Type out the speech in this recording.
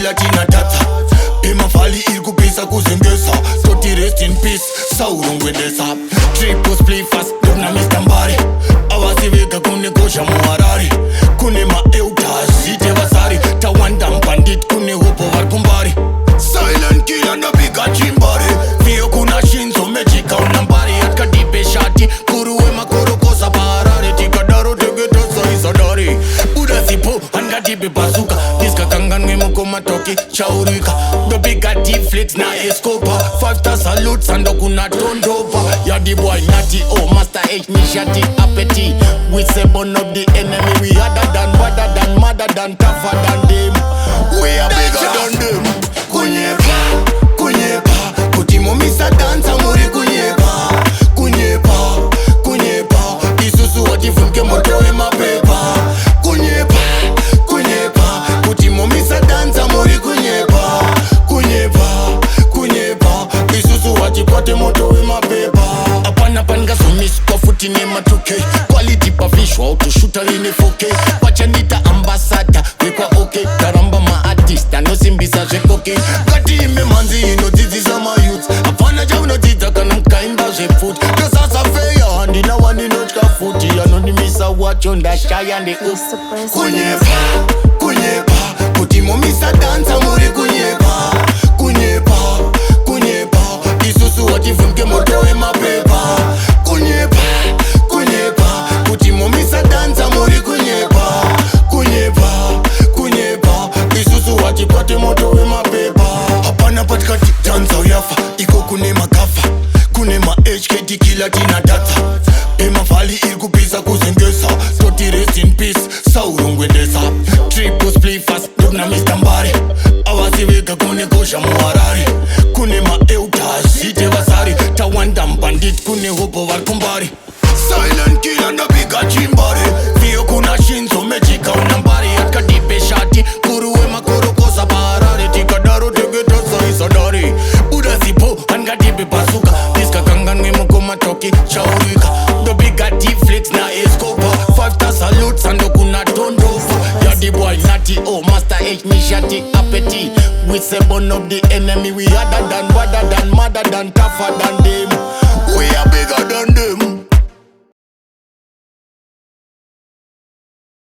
kila tina tata emafali irikupisa kuzengesa toti rest in peace saurongwendesa triple splifas dona Mr. Mbari avasiveka kune kosha muharari kune maeutas ite vasari tawanda mbandit kune hopo varikumbari silent killer ndapiga chimbari viyo kuna shinzo mechika unambari atkadipe shati kuruwe makorokosa paharare tikadaro tegetosa isadari buda zipo angadipe bazuka diskakanganwe mukomatoki chaurika ndopiga tiflix na escopa 5 star salutes andokuna tondopa yadi boy nati oh master H nishati apeti we say burn up the enemy we harder than badder than madder than tougher than them we are bigger than them Kunyepa, kunyepa, kutimo misa dansa muri kunyepa Kunyepa, kunyepa, isusu watifumke motowe mapepa Kunyepa, kunyepa, kutimo misa dansa muri kunyepa Kunyepa, kunyepa, isusu watipate motowe mapepa Apana panga sumis kwa futi ni matuke Quality pa visual, autushuta line 4K Wachanita ambassador, wekwa okay Karamba ma artist, anosimbisa jekoke Kati ime manzi ino tizi za ma youth Apana ja unotita kana mkaimba jefoot Kasasa feya handi na wani nochka futi Anonimisa wacho nda shy and the Kunyepa, kunyepa, kutimo misa dansa muri kunyepa Kunyepa, kunyepa, isusu watifumke motowe mapepa Kunyepa, kunyepa, kutimo misa dansa muri kunyepa Kunyepa, kunyepa, isusu watipate motowe mapepa Hapana patikati dansa uyafa, iko kune makafa Kune ma HKT kila tina data emafali irikupisa kuzengesa toti rest in peace saurongwendesa triple splifas dona Mr. Mbari avasiveka kune kosha muharari kune maeutas ite vasari tawanda mbandit kune hopo varikumbari silent killer ndapiga chimbari viyo kuna shinzo mechika unambari atkadipe shati kuruwe makorokosa paharare tikadaro tegetosa isadari buda zipo angadipe bazuka diskakanganwe mukomatoki chaurika ndopiga tiflix na escopa 5 star salutes andokuna tondofa yadi boy nati oh master H nishati apeti we say burn up the enemy we harder than badder than madder than tougher than them we are bigger than them